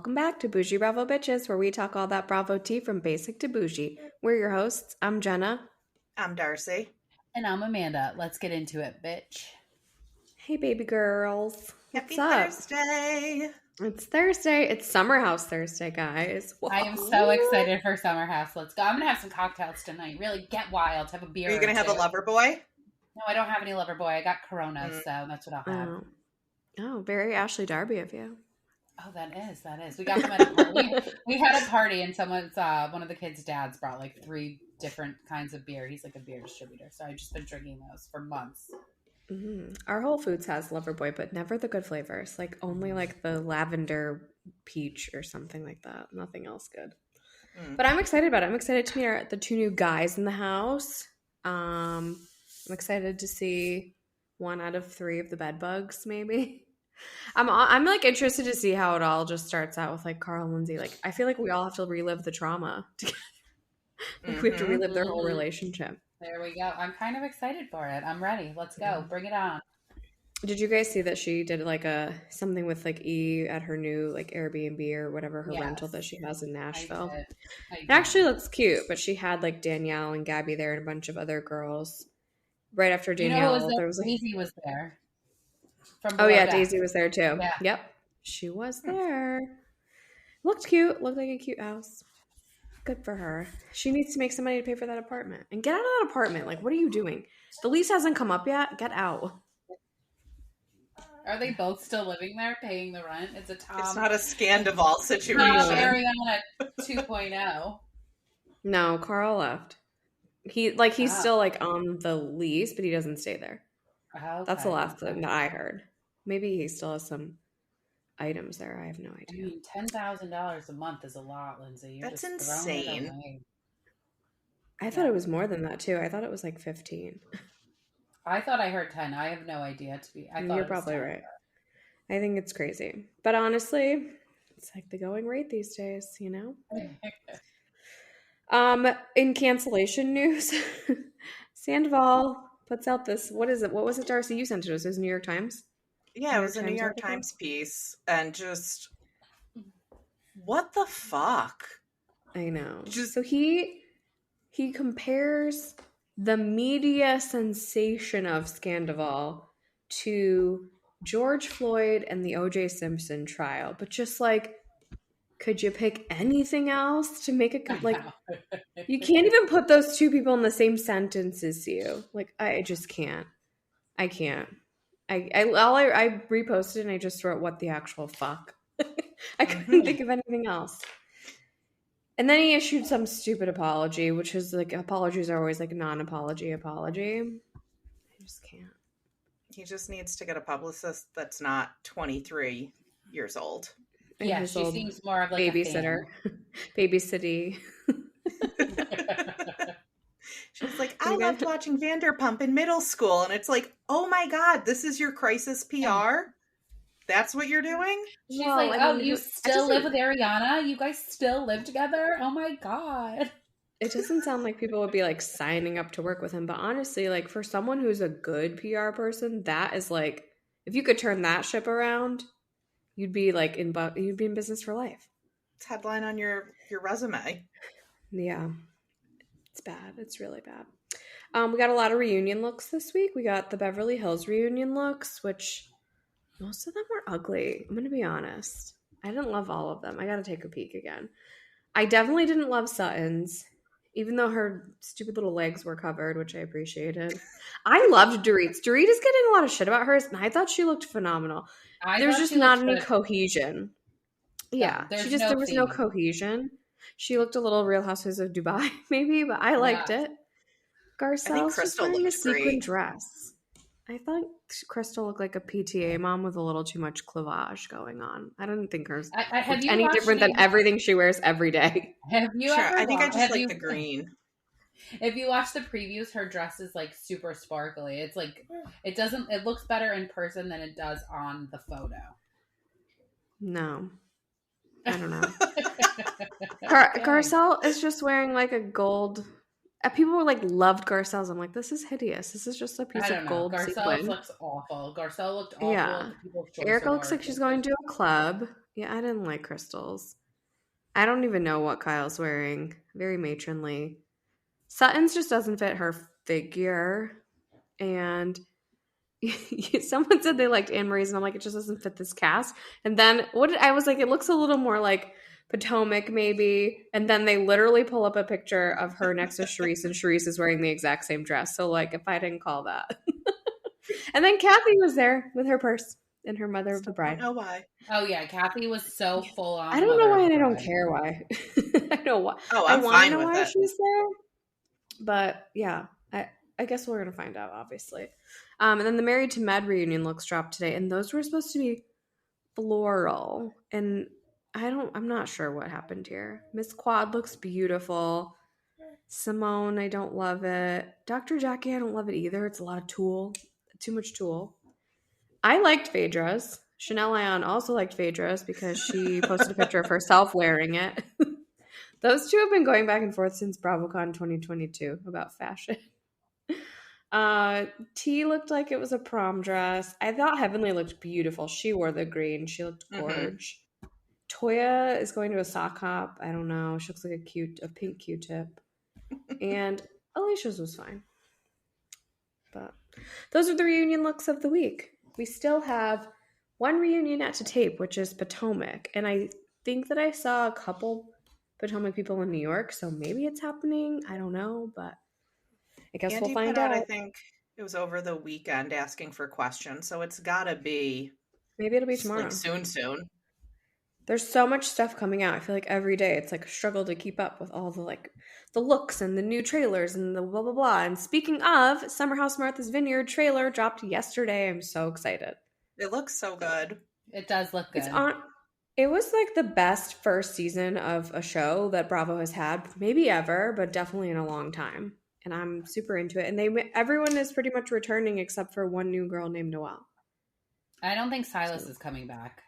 welcome back to Boujee Bravo Bitches, where we talk all that Bravo tea from basic to bougie. We're your hosts. I'm Jenna. I'm Darcy. And I'm Amanda. Let's get into it, bitch. Hey, baby girls. Happy What's up? Thursday. It's Thursday. It's Summer House Thursday, guys. Whoa. I am so excited for Summer House. Let's go. I'm going to have some cocktails tonight. Really get wild. Have a beer. Are you going to have a lover boy? No, I don't have any lover boy. I got Corona, so that's what I'll have. Oh, very Ashley Darby of you. Oh, that is. We got them at a party. We had a party, and someone's one of the kids' dads brought like 3 different kinds of beer. He's like a beer distributor, so I've just been drinking those for months. Mm-hmm. Our Whole Foods has Loverboy, but never the good flavors. Like only like the lavender peach or something like that. Nothing else good. But I'm excited about it. I'm excited to meet the 2 new guys in the house. I'm excited to see 1 out of 3 of the bed bugs, maybe. I'm like interested to see how it all just starts out with like Carl and Lindsay. Like I feel like we all have to relive the trauma together. Like we have to relive their whole relationship. There we go. I'm kind of excited for it. I'm ready. Let's go. Bring it on. Did you guys see that she did like something with like E at her new like Airbnb or whatever her rental that she has in Nashville? I did. It actually looks cute, but she had like Danielle and Gabby there and a bunch of other girls. Right after Danielle, there was like Daisy was there. Daisy was there too. Yeah. Yep, she was there. Looked cute. Looked like a cute house. Good for her. She needs to make some money to pay for that apartment. And get out of that apartment. Like, what are you doing? The lease hasn't come up yet. Get out. Are they both still living there, paying the rent? It's not a Sandoval situation. Adriana 2.0. No, Carl left. He's still like on the lease, but he doesn't stay there. Okay. That's the last thing that I heard. Maybe he still has some items there. I have no idea. I mean, $10,000 a month is a lot, Lindsay. That's insane. I thought it was more than that too. I thought it was like 15. I thought I heard 10. I have no idea You're probably right. I think it's crazy. But honestly, it's like the going rate these days, you know? In cancellation news, Sandoval puts out this, what is it? What was it, Darcy? You sent it to us. It was New York Times? Yeah, it was a New York Times piece. And just, what the fuck? I know. So he compares the media sensation of Sandoval to George Floyd and the O.J. Simpson trial. But just like, could you pick anything else to make it like you can't even put those 2 people in the same sentence as you. Like I just can't. I can't. I reposted and I just wrote what the actual fuck. I couldn't think of anything else. And then he issued some stupid apology, which is like apologies are always like non-apology apology. I just can't. He just needs to get a publicist that's not 23 years old. Yeah, she seems more of like babysitter, babysitty. She's like, I loved watching Vanderpump in middle school, and it's like, oh my god, this is your crisis PR. That's what you're doing. She's like, you still live with Adriana? You guys still live together? Oh my god. It doesn't sound like people would be like signing up to work with him, but honestly, like for someone who's a good PR person, that is like, if you could turn that ship around. You'd be like in business for life. It's headline on your resume. Yeah, it's bad. It's really bad. We got a lot of reunion looks this week. We got the Beverly Hills reunion looks, which most of them were ugly. I'm going to be honest. I didn't love all of them. I got to take a peek again. I definitely didn't love Sutton's, even though her stupid little legs were covered, which I appreciated. I loved Dorit's. Dorit is getting a lot of shit about hers, and I thought she looked phenomenal. There's just not any cohesion. Yeah, there was no cohesion. She looked a little Real Housewives of Dubai, maybe, but I liked it. Garcelle's just wearing a sequin dress. I thought Crystal looked like a PTA mom with a little too much cleavage going on. I didn't think hers was any different than everything she wears every day. Have you ever? I think I just like the green. If you watch the previews, her dress is like super sparkly. It's like it looks better in person than it does on the photo. No. I don't know. Garcelle is just wearing like a gold. People were like loved Garcelle's. I'm like, this is hideous. This is just a piece of gold. Garcelle looks awful. Garcelle looked awful. Yeah. Erica looks like she's going to a club. Yeah, I didn't like crystals. I don't even know what Kyle's wearing. Very matronly. Sutton's just doesn't fit her figure. And someone said they liked Anne Marie's, and I'm like, it just doesn't fit this cast. And then I was like, it looks a little more like Potomac maybe. And then they literally pull up a picture of her next to Charisse, and Charisse is wearing the exact same dress. So like, if I didn't call that. And then Kathy was there with her purse and her mother of the bride. I don't know why. Oh yeah, Kathy was so full on. I don't know why, and I don't care why. I know why. Oh, I'm I want fine to know with why it. she's there. But yeah, I guess we're gonna find out, obviously. And then the Married to Med reunion looks dropped today, and those were supposed to be floral. And I'm not sure what happened here. Miss Quad looks beautiful. Simone, I don't love it. Dr. Jackie, I don't love it either. It's a lot of tulle. Too much tulle. I liked Phaedra's. Chanel Ion also liked Phaedra's because she posted a picture of herself wearing it. Those two have been going back and forth since BravoCon 2022 about fashion. T looked like it was a prom dress. I thought Heavenly looked beautiful. She wore the green. She looked gorge. Toya is going to a sock hop. I don't know. She looks like a pink Q-tip. And Alicia's was fine. But those are the reunion looks of the week. We still have one reunion yet to tape, which is Potomac. And I think that I saw a couple Potomac people in New York, so maybe it's happening. I don't know, but I guess we'll find out. I think it was over the weekend asking for questions, so it's gotta be. Maybe it'll be tomorrow. Like soon. There's so much stuff coming out. I feel like every day it's like a struggle to keep up with all the looks and the new trailers and the blah blah blah. And speaking of, Summer House Martha's Vineyard trailer dropped yesterday. I'm so excited. It looks so good. It does look good. It was like the best first season of a show that Bravo has had, maybe ever, but definitely in a long time. And I'm super into it. And everyone is pretty much returning except for one new girl named Noelle. I don't think Silas is coming back.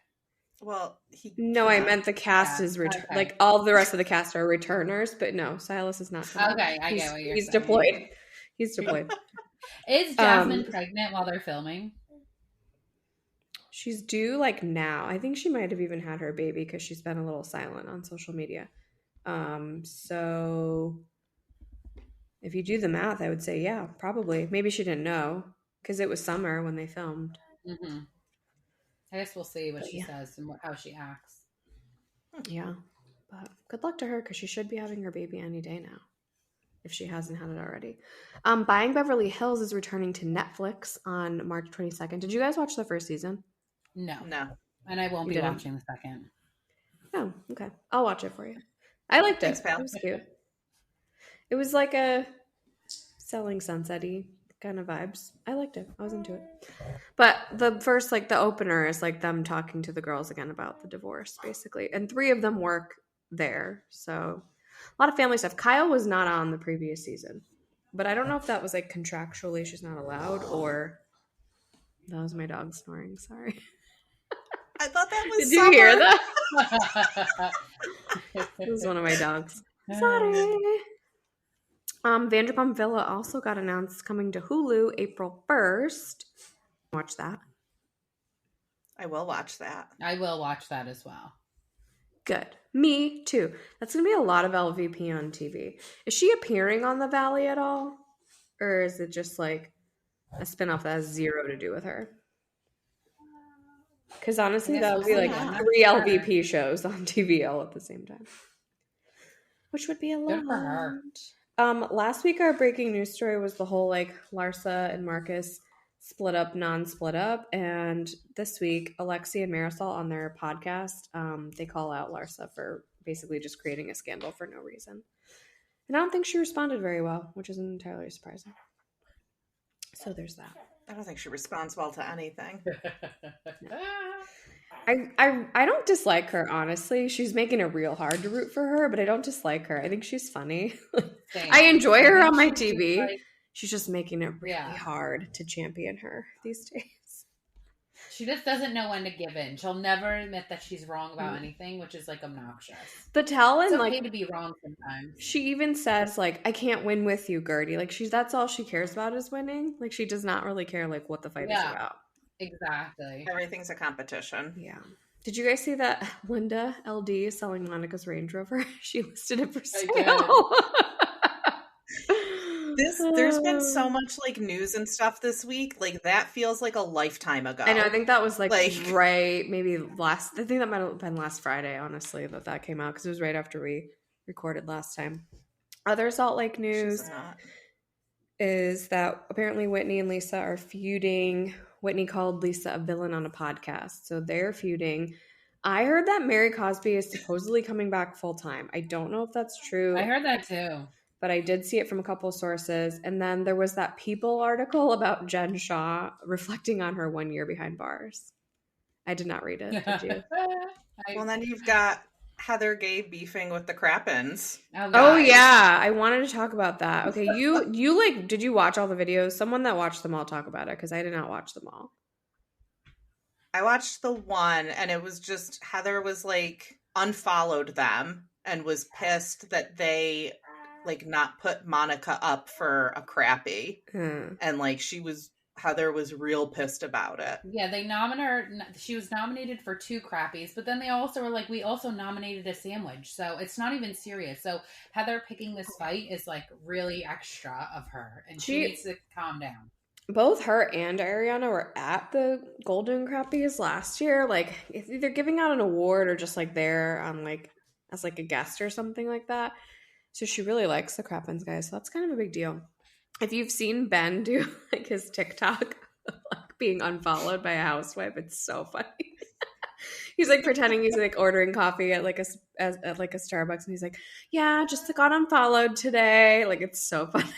Well, I meant the cast is okay. Like all the rest of the cast are returners, but no, Silas is not coming. Okay, I get what you're saying. He's deployed. He's deployed. Is Jasmine pregnant while they're filming? She's due like now. I think she might have even had her baby because she's been a little silent on social media. So if you do the math, I would say yeah, probably. Maybe she didn't know because it was summer when they filmed. Mm-hmm. I guess we'll see what she says and how she acts. Yeah, but good luck to her because she should be having her baby any day now, if she hasn't had it already. Buying Beverly Hills is returning to Netflix on March 22nd. Did you guys watch the first season? No. And I won't You be didn't? watching the second. Oh, okay. I'll watch it for you. I liked it. Thanks, pal. It was cute. It was like a Selling Sunset-y kind of vibes. I liked it. I was into it. But the first, the opener is them talking to the girls again about the divorce, basically. And 3 of them work there. So a lot of family stuff. Kyle was not on the previous season. But I don't know if that was contractually she's not allowed or that was my dog snoring. Sorry. I thought that was Did you hear that? It was one of my dogs. Sorry. Vanderpump Villa also got announced coming to Hulu April 1st. Watch that. I will watch that. I will watch that as well. Good. Me too. That's going to be a lot of LVP on TV. Is she appearing on The Valley at all? Or is it just a spinoff that has zero to do with her? Because honestly, that would be 3 LVP shows on TV all at the same time. Which would be a lot. Good for her. Last week our breaking news story was the whole Larsa and Marcus split up, non-split up, and this week Alexi and Marisol on their podcast, they call out Larsa for basically just creating a scandal for no reason. And I don't think she responded very well, which isn't entirely surprising. So there's that. I don't think she responds well to anything. I don't dislike her, honestly. She's making it real hard to root for her, but I don't dislike her. I think she's funny. I enjoy her on my TV. She's just making it really hard to champion her these days. She just doesn't know when to give in. She'll never admit that she's wrong about anything, which is obnoxious. But Talon, it's okay to be wrong sometimes. She even says I can't win with you, Gertie. That's all she cares about is winning. She does not really care what the fight is about. Exactly. Everything's a competition. Yeah. Did you guys see that Linda LD is selling Monica's Range Rover? She listed it for sale. There's been so much like news and stuff this week. Like that feels like a lifetime ago. I know. I think that was like right, maybe I think that might have been last Friday, honestly, that came out because it was right after we recorded last time. Other Salt Lake news is that apparently Whitney and Lisa are feuding. Whitney called Lisa a villain on a podcast, so they're feuding. I heard that Mary Cosby is supposedly coming back full time. I don't know if that's true. I heard that too. But I did see it from a couple of sources. And then there was that People article about Jen Shaw reflecting on her 1 year behind bars. I did not read it. Did you? Well, then you've got Heather Gay beefing with the Crappens. Oh yeah. I wanted to talk about that. Okay. You like, did you watch all the videos? Someone that watched them all talk about it because I did not watch them all. I watched the one and it was just Heather was like unfollowed them and was pissed that they like not put Monica up for a crappy. And like Heather was real pissed about it. Yeah, she was nominated for 2 crappies, but then they also were like, we also nominated a sandwich. So it's not even serious. So Heather picking this fight is like really extra of her and she needs to calm down. Both her and Adriana were at the Golden Crappies last year. Like if either giving out an award or just like there on like as like a guest or something like that. So she really likes the Crappens guys. So that's kind of a big deal. If you've seen Ben do like his TikTok of like being unfollowed by a housewife, it's so funny. He's like pretending he's like ordering coffee at like a Starbucks, and he's like, "Yeah, just got unfollowed today." Like it's so funny.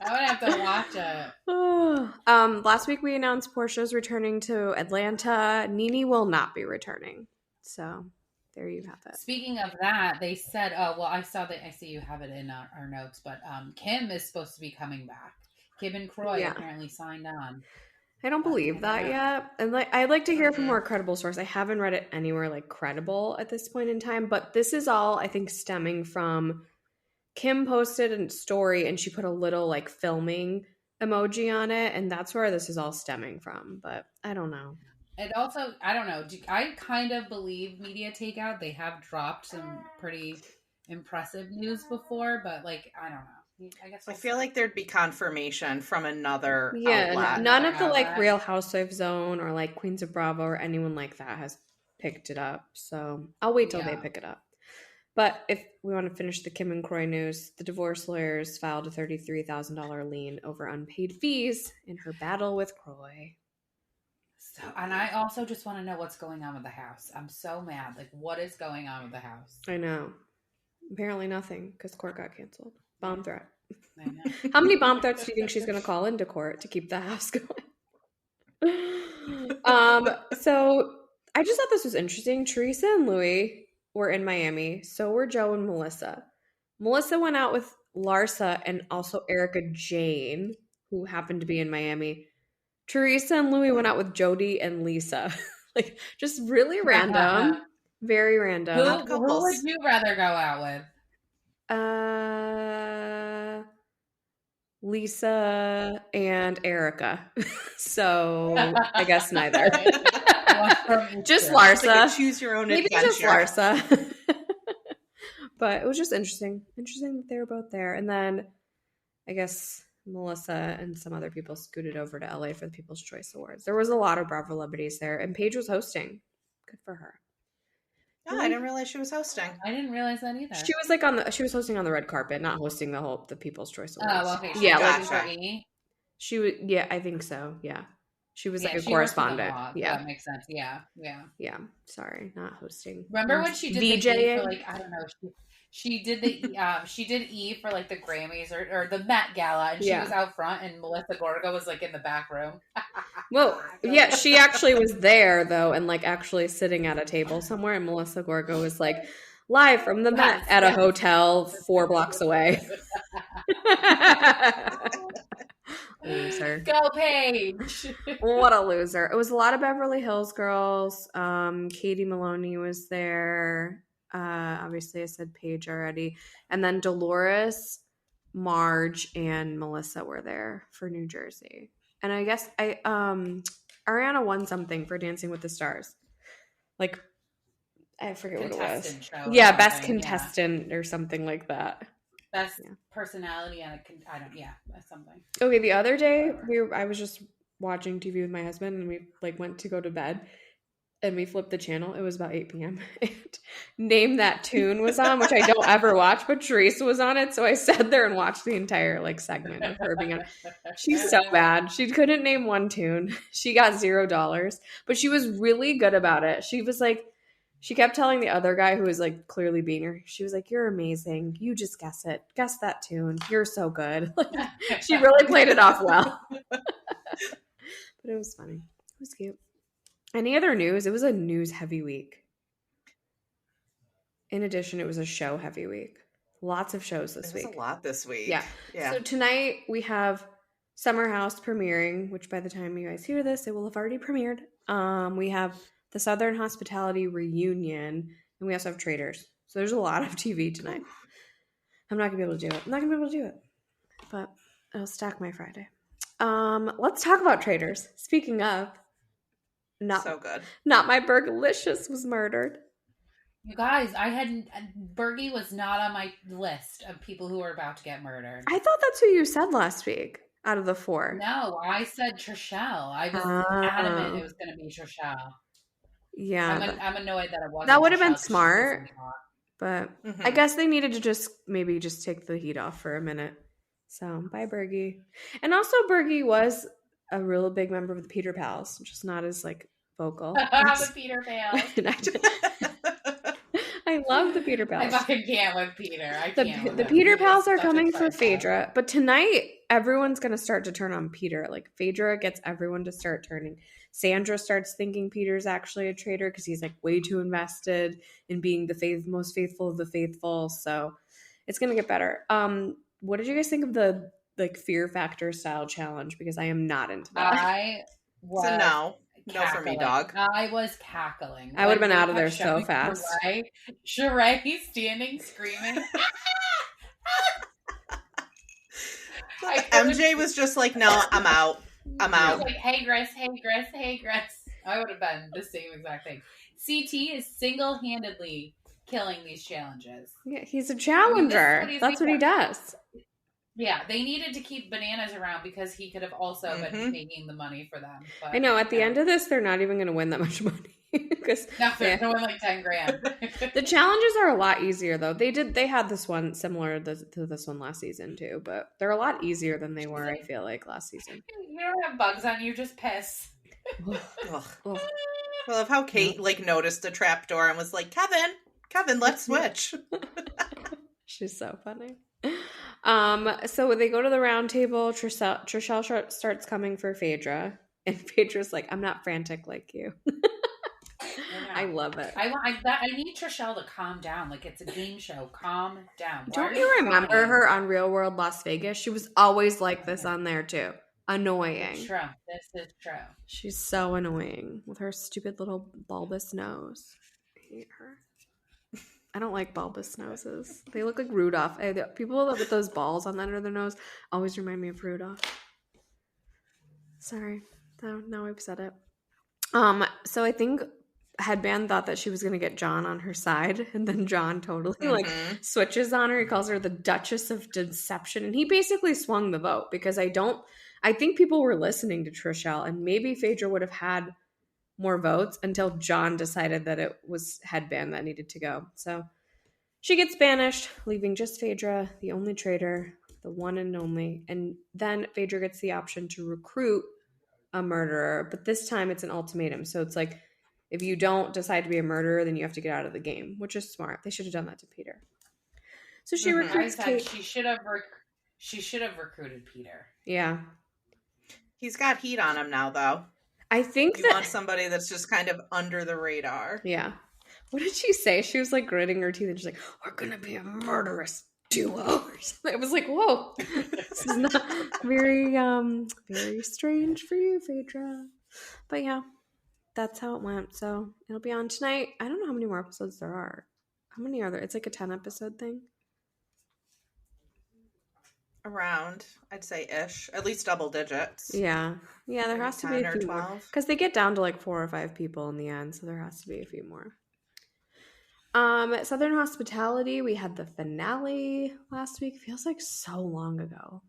I would have to watch it. Last week we announced Portia's returning to Atlanta. Nene will not be returning. So there you have it. Speaking of that, they said, I see you have it in our notes, but Kim is supposed to be coming back. Kim and Croy apparently signed on. I don't believe that yet. And like, I'd like to hear from a more credible source. I haven't read it anywhere like credible at this point in time, but this is all I think stemming from Kim posted a story and she put a little like filming emoji on it. And that's where this is all stemming from, but I don't know. And also, I don't know. I kind of believe media takeout. They have dropped some pretty impressive news before, but like, I don't know. I guess I feel like there'd be confirmation from another outlet. None of the like Real Housewives Zone or like Queens of Bravo or anyone like that has picked it up. So I'll wait till they pick it up. But if we want to finish the Kim and Croy news, the divorce lawyers filed a $33,000 lien over unpaid fees in her battle with Croy. So, and I also just want to know what's going on with the house. I'm so mad. Like, what is going on with the house? I know. Apparently nothing, because court got canceled. Bomb threat. I know. How many bomb threats do you think she's going to call into court to keep the house going? So I just thought this was interesting. Teresa and Louis were in Miami. So were Joe and Melissa. Melissa went out with Larsa and also Erica Jane, who happened to be in Miami. Teresa and Louis went out with Jody and Lisa. Like, just really random. Very random. Who would you rather go out with? Lisa and Erica. So, I guess neither. Just Larsa. Like choose your own adventure. Maybe just Larsa. But it was just interesting. Interesting that they were both there. And then, I guess Melissa and some other people scooted over to LA for the People's Choice Awards. There was a lot of Bravo celebrities there, and Paige was hosting. Good for her. Oh, I didn't realize she was hosting. I didn't realize that either. She was like she was hosting on the red carpet, not hosting the People's Choice Awards. Oh, okay. She was. Yeah, I think so. Yeah, she was like a correspondent. Yeah, that makes sense. Yeah. Sorry, not hosting. Remember when she did VJing? For like I don't know. She did she did E for like the Grammys or the Met Gala, and she was out front, and Melissa Gorga was like in the back room. Well, yeah, she actually was there though, and like actually sitting at a table somewhere, and Melissa Gorga was like live from the Met at a hotel 4 blocks away. Loser. Go Paige. What a loser. It was a lot of Beverly Hills girls. Katie Maloney was there. Obviously I said Paige already. And then Dolores, Marge, and Melissa were there for New Jersey. And I guess Ariana won something for Dancing with the Stars. like, I forget what it was. Contestant show. Yeah, best contestant or something like that. Best personality and something. Okay, the other day I was just watching TV with my husband, and we like went to go to bed, and we flipped the channel. It was about 8 p.m. and Name That Tune was on, which I don't ever watch, but Teresa was on it, so I sat there and watched the entire like segment of her being on. She's so bad. She couldn't name one tune. She got $0, but she was really good about it. She was like, she kept telling the other guy who was like clearly being her, she was like, "You're amazing. You just guess it. Guess that tune. You're so good." Like, she really played it off well. But it was funny. It was cute. Any other news? It was a news heavy week. In addition, it was a show heavy week. Lots of shows this week. There's a lot this week. Yeah. So tonight we have Summer House premiering, which by the time you guys hear this, it will have already premiered. We have the Southern Hospitality reunion, and we also have Traitors. So there's a lot of TV tonight. I'm not gonna be able to do it. But I'll stack my Friday. Let's talk about Traitors. Speaking of, so good. Not my Bergalicious was murdered. You guys, Bergie was not on my list of people who were about to get murdered. I thought that's who you said last week out of the 4. No, I said Trishelle. I was adamant it was going to be Trishelle. Yeah. I'm annoyed that it wasn't. That would have been smart. But I guess they needed to just take the heat off for a minute. So, bye, Bergie. And also, Bergie was a real big member of the Peter Pals, just not as, like, vocal. The Peter Pals. I love the Peter Pals. I fucking can't with Peter. The Peter Pals are coming for Phaedra. But tonight, everyone's going to start to turn on Peter. Like, Phaedra gets everyone to start turning. Sandra starts thinking Peter's actually a traitor because he's, like, way too invested in being the most faithful of the faithful. So, it's going to get better. What did you guys think of the, like, Fear Factor style challenge? Because I am not into that. No for me, dog. I was cackling. I would have been out of there so fast. Sheree standing screaming. MJ was just like, "No, I'm out. I'm out." Like, hey, Gris. I would have been the same exact thing. CT is single-handedly killing these challenges. Yeah, he's a challenger. That's what he does. Yeah, they needed to keep Bananas around because he could have also been making the money for them. But, I know, at the end of this, they're not even going to win that much money. Because they're going to win like 10 grand. The challenges are a lot easier, though. They had this one similar to this one last season, too. But they're a lot easier than they were, I feel like, last season. You don't have bugs on you, just piss. I love how Kate, like, noticed the trapdoor and was like, Kevin, let's switch. She's so funny. So when they go to the round table, Trishelle starts coming for Phaedra, and Phaedra's like, "I'm not frantic like you." I love it. I need Trishelle to calm down. Like, it's a game show. Calm down. Don't you remember her on Real World Las Vegas? She was always like this on there too. Annoying. It's true. This is true. She's so annoying with her stupid little bulbous nose. I hate her. I don't like bulbous noses. They look like Rudolph. People with those balls on the end of their nose always remind me of Rudolph. Sorry. Now I've said it. So I think Headband thought that she was going to get John on her side, and then John totally like switches on her. He calls her the Duchess of Deception, and he basically swung the vote because I think people were listening to Trishelle, and maybe Phaedra would have had more votes until John decided that it was Headband that needed to go. So she gets banished, leaving just Phaedra, the only traitor, the one and only. And then Phaedra gets the option to recruit a murderer, but this time it's an ultimatum. So it's like, if you don't decide to be a murderer, then you have to get out of the game, which is smart. They should have done that to Peter. So she recruits Kate. She should have recruited Peter. Yeah. He's got heat on him now, though. I think you want somebody that's just kind of under the radar. Yeah. What did she say? She was like gritting her teeth and she's like, "We're gonna be a murderous duo." I was like, whoa. This is not very strange for you, Phaedra. But yeah, that's how it went. So it'll be on tonight. I don't know how many more episodes there are. How many are there? It's like a 10 episode thing. around, I'd say ish, at least double digits. Yeah. Yeah, there has to be 10 a or few more. 12. Because they get down to like 4 or 5 people in the end, so there has to be a few more. Southern Hospitality, we had the finale last week. Feels like so long ago.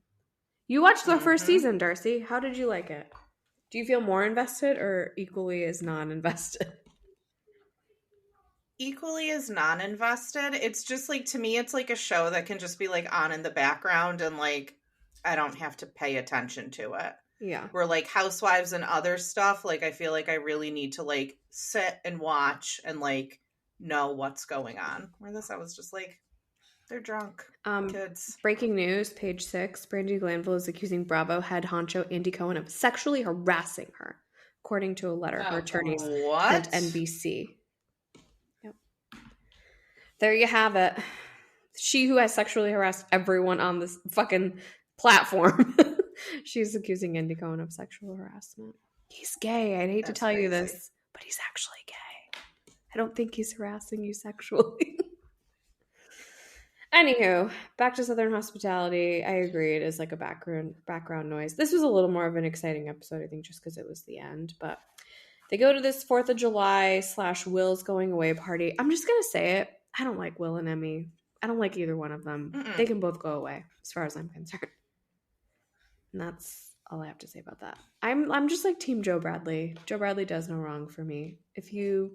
You watched the first season, Darcy. How did you like it? Do you feel more invested or equally as non-invested? Equally as non-invested. It's just like, to me, it's like a show that can just be like on in the background and like I don't have to pay attention to it. Yeah. Where like Housewives and other stuff, like I feel like I really need to like sit and watch and like know what's going on. Where this, I was just like, they're drunk. Kids. Breaking news, page 6. Brandi Glanville is accusing Bravo head honcho Andy Cohen of sexually harassing her, according to a letter her attorneys sent NBC. Yep. There you have it. She who has sexually harassed everyone on this fucking platform. She's accusing Andy Cohen of sexual harassment. He's gay. I'd hate to tell you this, but he's actually gay. I don't think he's harassing you sexually. Anywho, back to Southern Hospitality. I agree, it is like a background noise. This was a little more of an exciting episode, I think, just because it was the end. But they go to this 4th of July / Will's going away party. I'm just going to say it. I don't like Will and Emmy. I don't like either one of them. They can both go away, as far as I'm concerned. And that's all I have to say about that. I'm just like Team Joe Bradley. Joe Bradley does no wrong for me. If you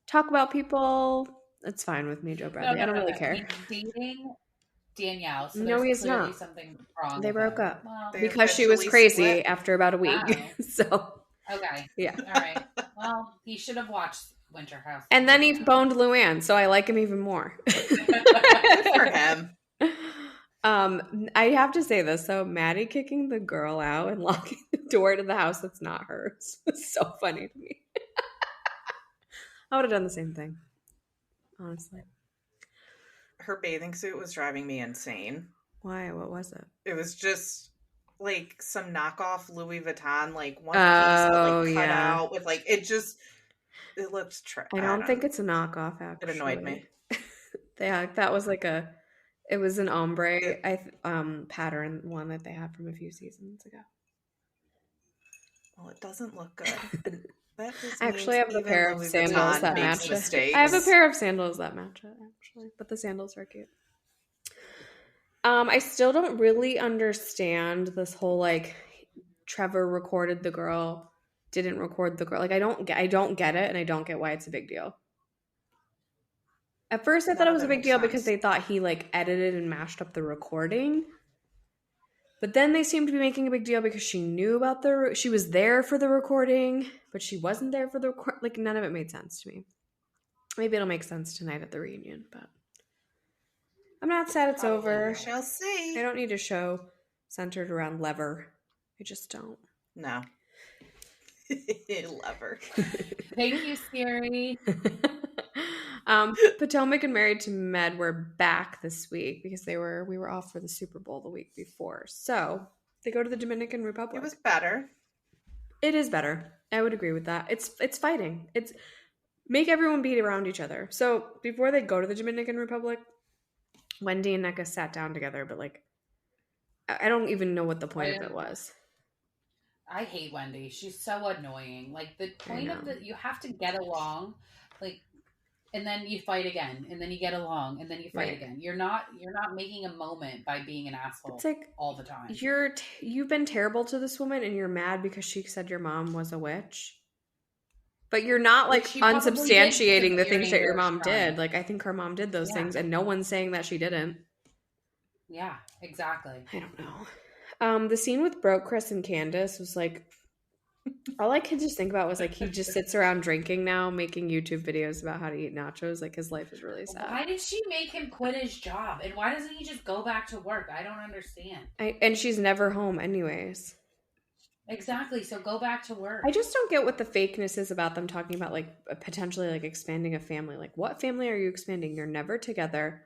talk about people, it's fine with me, Joe Bradley. I don't really care. He's dating Danielle. So no, he's clearly not. something wrong. They broke up because she was crazy split after about a week. Wow. So okay, yeah. All right. Well, he should have watched Winter House. And then he boned Luann, so I like him even more. for him. I have to say this, though. Maddi kicking the girl out and locking the door to the house that's not hers was so funny to me. I would have done the same thing, honestly. Her bathing suit was driving me insane. Why? What was it? It was just like some knockoff Louis Vuitton, like one piece that like cut out with like it looked I don't think it's a knockoff, actually. It annoyed me. That was like it was an ombre pattern one that they had from a few seasons ago. Well, it doesn't look good. I actually have a pair of sandals that match it. I have a pair of sandals that match it, actually, but the sandals are cute. I still don't really understand this whole like Trevor recorded the girl, didn't record the girl. Like I don't get it, and I don't get why it's a big deal. At first, I thought it was a big deal because they thought he like edited and mashed up the recording. But then they seemed to be making a big deal because she knew about she was there for the recording, but she wasn't there for the record. Like none of it made sense to me. Maybe it'll make sense tonight at the reunion, but I'm not sad it's over. We shall see. I don't need a show centered around Lever. I just don't. No. Lever. Thank you, Siri. Potomac and Married to Med were back this week because we were off for the Super Bowl the week before. So they go to the Dominican Republic. It was better. It is better. I would agree with that. It's fighting. It's make everyone beat around each other. So before they go to the Dominican Republic, Wendy and Nneka sat down together, but like I don't even know what the point of it was. I hate Wendy. She's so annoying. Like the point of you have to get along, like, and then you fight again, and then you get along, and then you fight again. You're not making a moment by being an asshole. It's like all the time. You've been terrible to this woman, and you're mad because she said your mom was a witch. But you're not like unsubstantiating the things that your mom did. Like I think her mom did those things, and no one's saying that she didn't. Yeah, exactly. I don't know. The scene with Broke Chris and Candace was like, all I could just think about was like he just sits around drinking now, making YouTube videos about how to eat nachos. Like his life is really sad. Why did she make him quit his job? And why doesn't he just go back to work? I don't understand. And she's never home anyways. Exactly. So go back to work. I just don't get what the fakeness is about them talking about like potentially like expanding a family. Like what family are you expanding? You're never together.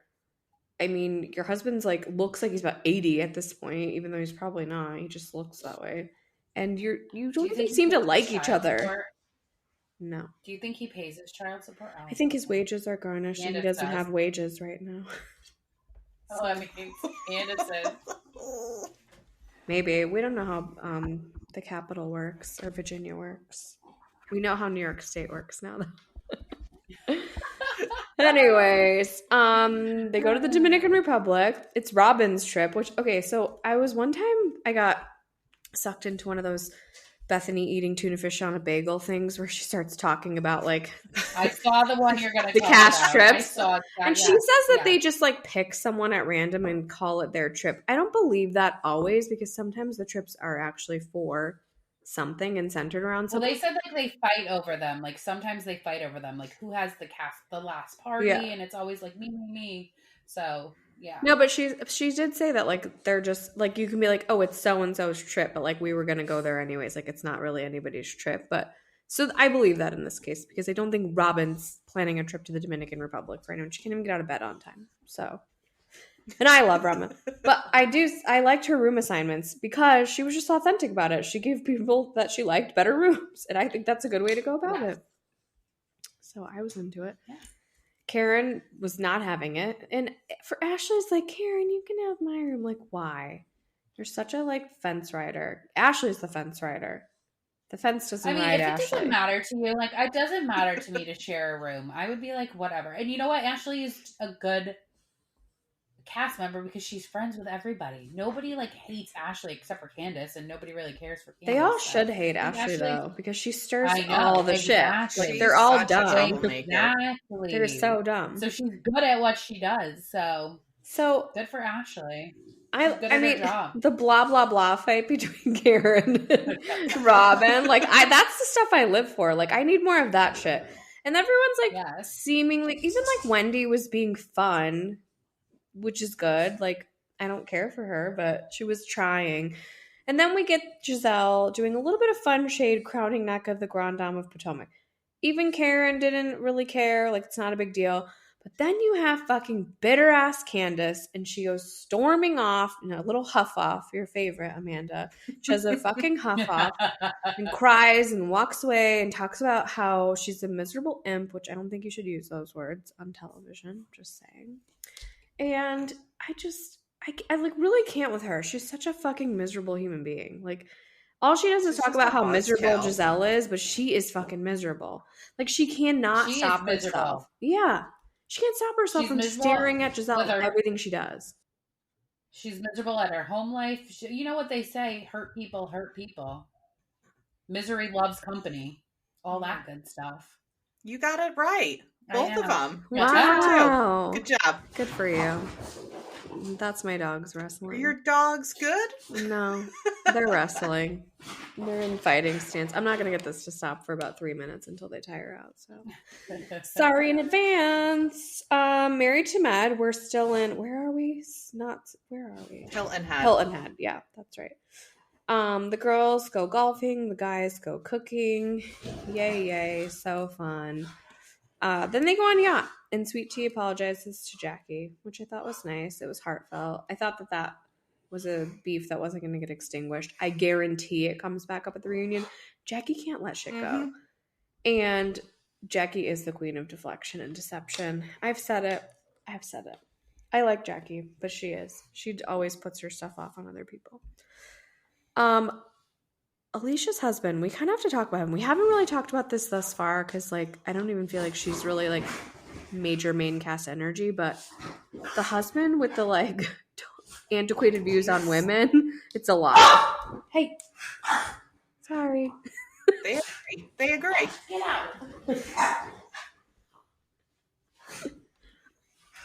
I mean, your husband's like looks like he's about 80 at this point, even though he's probably not. He just looks that way. And you don't even seem to like each other. Support? No. Do you think he pays his child support? I think his wages are garnished and he doesn't have wages right now. Oh, I mean, Candace's. Maybe. We don't know how the Capitol works or Virginia works. We know how New York State works now, though. Anyways, they go to the Dominican Republic. It's Robin's trip, which, okay, so one time I got sucked into one of those Bethany eating tuna fish on a bagel things where she starts talking about like I saw the one you're gonna the talk cast about. trips. I saw and she says that they just like pick someone at random and call it their trip. I don't believe that always, because sometimes the trips are actually for something and centered around something. Well, they said like they fight over them. Like sometimes they fight over them. Like who has the last party, and it's always like me. So yeah. No, but she did say that like they're just like, you can be like, oh, it's so and so's trip, but like we were gonna go there anyways. Like it's not really anybody's trip. But so I believe that in this case, because I don't think Robin's planning a trip to the Dominican Republic right now. She can't even get out of bed on time. So, and I love Robin, but I liked her room assignments because she was just authentic about it. She gave people that she liked better rooms, and I think that's a good way to go about it. So I was into it. Yeah. Karen was not having it. And for Ashley's like, Karen, you can have my room. Like, why? You're such a like fence rider. Ashley's the fence rider. The fence doesn't ride Ashley. If it doesn't matter to you, like it doesn't matter to me to share a room. I would be like, whatever. And you know what? Ashley is a good cast member because she's friends with everybody. Nobody like hates Ashley except for Candace, and nobody really cares for Candace. They all should hate Ashley though, because she stirs all the shit. Like they're all dumb. Exactly. They're so dumb. So she's good at what she does. So good for Ashley. I mean, the blah blah blah fight between Karen and Robin, like that's the stuff I live for. Like I need more of that shit. And everyone's like seemingly, even like Wendy was being fun, which is good. Like, I don't care for her, but she was trying. And then we get Giselle doing a little bit of fun shade, crowning neck of the Grande Dame of Potomac. Even Karen didn't really care. Like, it's not a big deal. But then you have fucking bitter-ass Candace, and she goes storming off in a little huff-off, your favorite, Amanda. She has a fucking huff-off and cries and walks away and talks about how she's a miserable imp, which I don't think you should use those words on television. Just saying. And I like really can't with her. She's such a fucking miserable human being. Like, all she does is talk about how miserable Giselle is, but she is fucking miserable. Like, she cannot stop herself. Yeah. She can't stop herself from staring at Giselle and everything she does. She's miserable at her home life. You know what they say, hurt people hurt people. Misery loves company. All that good stuff. You got it right. Both of them. Wow. Good job. Good for you. That's my dogs wrestling. Are your dogs good? No. They're wrestling. They're in fighting stance. I'm not going to get this to stop for about 3 minutes until they tire out. So sorry in advance. Married to Med. We're still in. Where are we? Where are we? Hilton Head. Hilton Head. Yeah, that's right. The girls go golfing. The guys go cooking. Yay. So fun. Then they go on yacht, and Sweet Tea apologizes to Jackie, which I thought was nice. It was heartfelt. I thought that was a beef that wasn't going to get extinguished. I guarantee it comes back up at the reunion. Jackie can't let shit go. And Jackie is the queen of deflection and deception. I've said it. I like Jackie, but she is. She always puts her stuff off on other people. Alicia's husband, we kind of have to talk about him. We haven't really talked about this thus far because, like, I don't even feel like she's really, like, major main cast energy, but the husband with the, like, antiquated views on women, it's a lot. Hey. Sorry. They agree. Get out.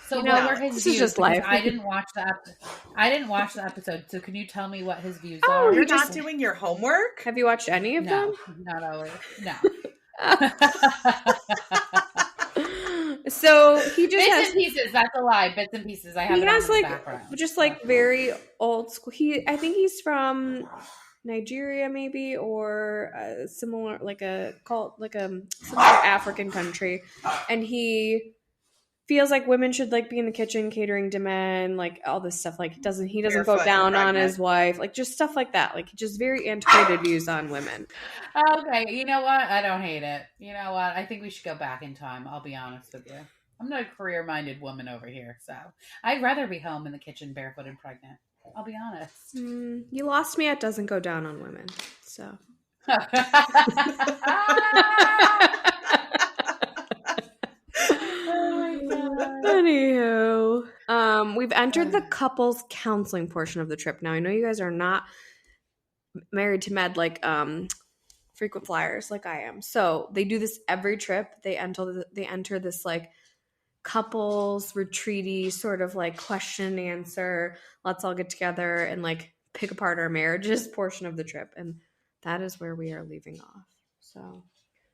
So what were his views? Just life. I didn't watch the episode. So can you tell me what his views are? Oh, you're not doing your homework? Have you watched any of them? Not always. No. So he just bits and pieces. That's a lie. Bits and pieces. I have. He has like background. Just like very old school. I think he's from Nigeria, maybe, or similar, like a similar African country, and he feels like women should like be in the kitchen catering to men, like all this stuff. Like he doesn't go down on his wife, like just stuff like that. Like just very antiquated views on women. Okay, you know what? I don't hate it. You know what? I think we should go back in time. I'll be honest with you. I'm not a career-minded woman over here, so I'd rather be home in the kitchen barefoot and pregnant. I'll be honest. You lost me at doesn't go down on women, so. Anywho, we've entered the couples counseling portion of the trip. Now, I know you guys are not married to med like frequent flyers like I am. So they do this every trip. They enter this like couples retreaty sort of like question and answer. Let's all get together and like pick apart our marriages portion of the trip, and that is where we are leaving off. So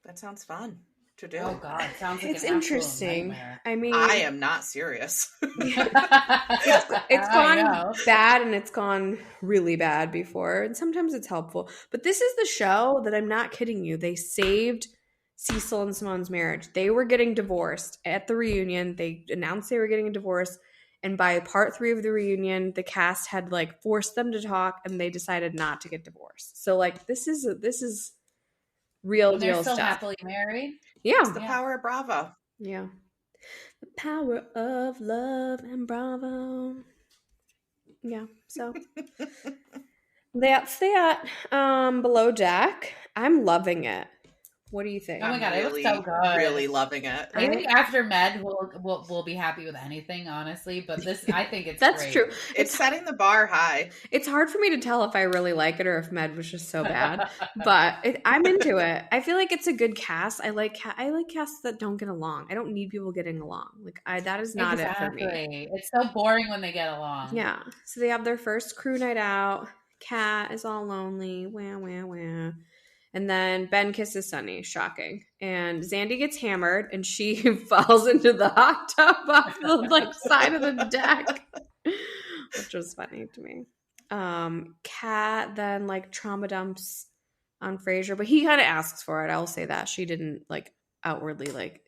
that sounds fun to do. Oh God, it sounds like it's interesting. I mean, I am not serious. it's gone bad and it's gone really bad before, and sometimes it's helpful. But this is the show that I'm not kidding you. They saved Cecil and Simone's marriage. They were getting divorced at the reunion. They announced they were getting a divorce, and by part 3 of the reunion, the cast had like forced them to talk, and they decided not to get divorced. So like this is real and deal they're still stuff. Happily married. Yeah, it's the power of Bravo. Yeah, the power of love and Bravo. Yeah, so that's that. Below Deck, I'm loving it. What do you think? Oh my God, really, it was so good. Really loving it. I think after Med, we'll be happy with anything, honestly. But this, I think it's that's great. true. It's setting the bar high. It's hard for me to tell if I really like it or if Med was just so bad. But I'm into it. I feel like it's a good cast. I like casts that don't get along. I don't need people getting along. Like that is not it for me. It's so boring when they get along. Yeah. So they have their first crew night out. Kat is all lonely. Wah wah wah. And then Ben kisses Sunny. Shocking. And Zandy gets hammered and she falls into the hot tub off the like side of the deck, which was funny to me. Kat then like trauma dumps on Fraiser, but he kind of asks for it. I'll say that. She didn't like outwardly like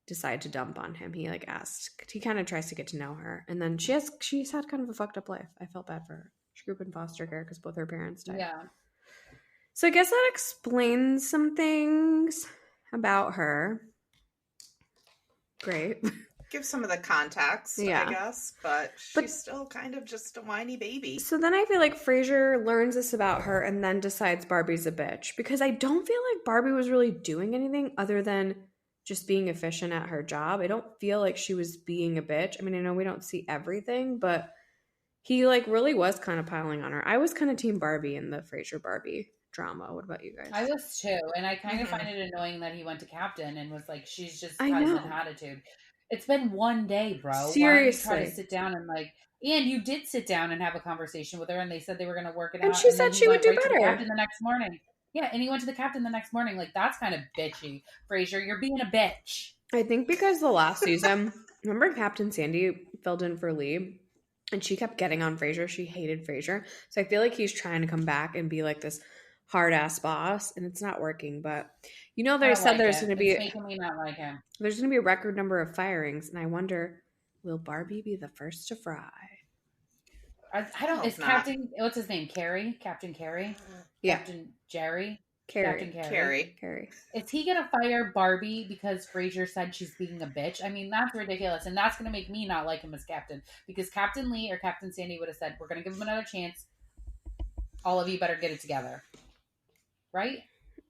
decide to dump on him. He like asked. He kind of tries to get to know her. And then she's had kind of a fucked up life. I felt bad for her. She grew up in foster care because both her parents died. Yeah. So I guess that explains some things about her. Great. Give some of the context, yeah. I guess, but she's still kind of just a whiny baby. So then I feel like Fraiser learns this about her and then decides Barbie's a bitch, because I don't feel like Barbie was really doing anything other than just being efficient at her job. I don't feel like she was being a bitch. I mean, I know we don't see everything, but he like really was kind of piling on her. I was kind of team Barbie in the Fraiser Barbie drama. What about you guys? I was too, and I kind of find it annoying that he went to Captain and was like, she's just has an attitude. It's been one day, bro. Seriously. Why don't you try to sit down and like, and you did sit down and have a conversation with her, and they said they were going to work it out. And she said she would do better. To the Captain the next morning. Yeah, and he went to the Captain the next morning. Like, that's kind of bitchy. Fraiser, you're being a bitch. I think because the last season, remember Captain Sandy filled in for Lee, and she kept getting on Fraiser. She hated Fraiser. So I feel like he's trying to come back and be like this hard-ass boss, and it's not working. But you know, they said there's going to be making me not like him. There's going to be a record number of firings, and I wonder, will Barbie be the first to fry? I don't. Is Captain? What's his name? Carrie? Captain Carrie? Yeah. Captain Jerry? Carrie. Captain Carrie. Is he gonna fire Barbie because Fraiser said she's being a bitch? I mean, that's ridiculous, and that's gonna make me not like him as captain, because Captain Lee or Captain Sandy would have said, "We're gonna give him another chance. All of you better get it together." Right?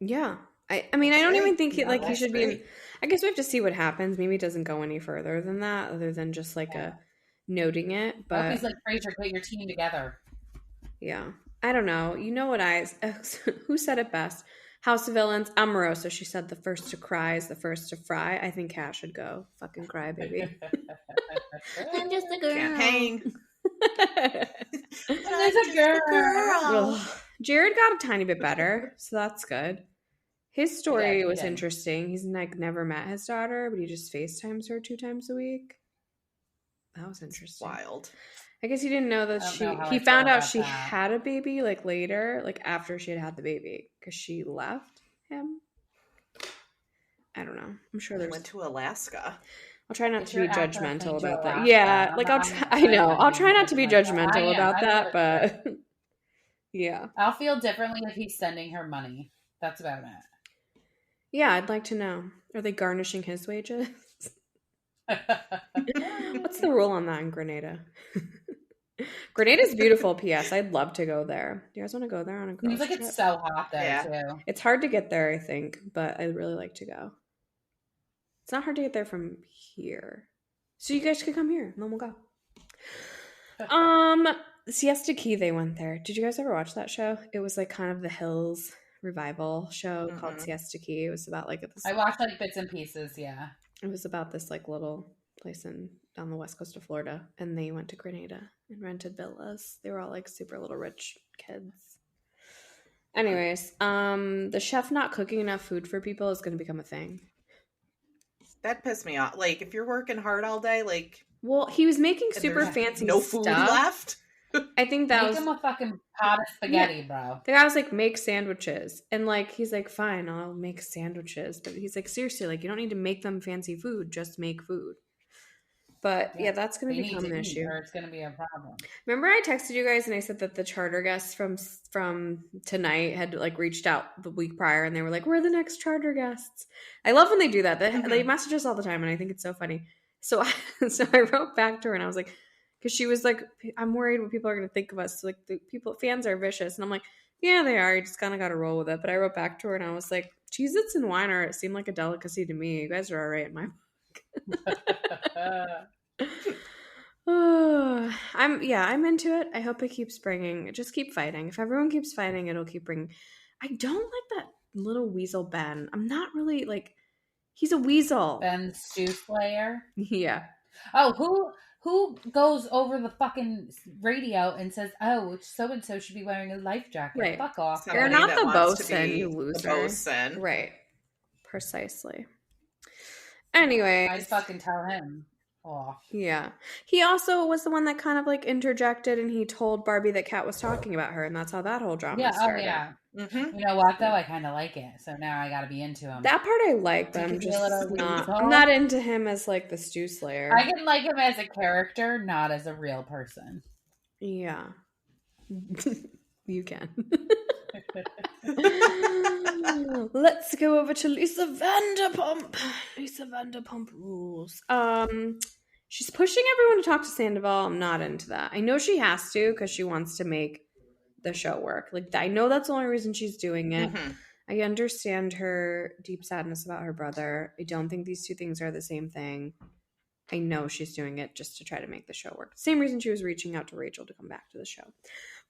Yeah. I mean, I don't even think he should be. I guess we have to see what happens. Maybe it doesn't go any further than that, other than just like a noting it. But he's like, Fraiser, put your team together. Yeah, I don't know. You know what who said it best? House of Villains. Amorosa. She said the first to cry is the first to fry. I think Kat should go. Fucking cry, baby. I'm just a girl. Can't hang. I'm just a girl. Jared got a tiny bit better, so that's good. His story was interesting. He's like never met his daughter, but he just FaceTimes her 2 times a week. That was interesting. It's wild. I guess he didn't know that he found out she had a baby like later, like after she had the baby, because she left him. I don't know. I'm sure there's. Went to Alaska. I'll try not to be judgmental about that. Yeah, like I'll try not to be judgmental about that, but yeah. I'll feel differently if he's sending her money. That's about it. Yeah, I'd like to know. Are they garnishing his wages? What's the rule on that in Grenada? Grenada's beautiful, P.S. I'd love to go there. Do you guys want to go there on a girls Seems like trip? it's so hot there too. It's hard to get there, I think, but I'd really like to go. It's not hard to get there from here. So you guys could come here, and then we'll go. Siesta Key, they went there. Did you guys ever watch that show? It was like kind of the Hills revival show called Siesta Key. It was about like this. I watched like bits and pieces, yeah. It was about this like little place on the west coast of Florida, and they went to Grenada and rented villas. They were all like super little rich kids. Anyways, the chef not cooking enough food for people is going to become a thing. That pissed me off. Like, if you're working hard all day, like... Well, he was making super fancy no food stuff. left. I think that Make him a fucking pot of spaghetti, bro. The guy was like, make sandwiches. And like, he's like, fine, I'll make sandwiches. But he's like, seriously, like, you don't need to make them fancy food. Just make food. But yeah, that's going to become an issue. Or it's going to be a problem. Remember I texted you guys and I said that the charter guests from tonight had like reached out the week prior and they were like, we're the next charter guests. I love when they do that. They message us all the time and I think it's so funny. So I wrote back to her and I was like, because she was like, I'm worried what people are going to think of us. So, like, fans are vicious. And I'm like, yeah, they are. You just kind of got to roll with it. But I wrote back to her and I was like, Cheez-Its and wine are, it seemed like a delicacy to me. You guys are all right in my I'm into it. I hope it keeps bringing. Just keep fighting. If everyone keeps fighting, it'll keep bringing. I don't like that little weasel Ben. I'm not really like. He's a weasel. Ben Stew Slayer. Yeah. Oh, who goes over the fucking radio and says, "Oh, so and so should be wearing a life jacket"? Right. Fuck off. You're not the bosun, you loser. Bosun. Right. Precisely. Anyway, I fucking tell him off. Yeah. He also was the one that kind of like interjected and he told Barbie that Kat was talking about her and that's how that whole drama started. Yeah. Mm-hmm. You know what though? I kind of like it. So now I got to be into him. That part I like, but I'm not into him as like the stew slayer. I can like him as a character, not as a real person. Yeah. You can. Let's go over to Lisa Vanderpump. Lisa Vanderpump Rules. She's pushing everyone to talk to Sandoval. I'm not into that. I know she has to because she wants to make the show work. Like, I know that's the only reason she's doing it. Mm-hmm. I understand her deep sadness about her brother. I don't think these two things are the same thing. I know she's doing it just to try to make the show work. Same reason she was reaching out to Rachel to come back to the show.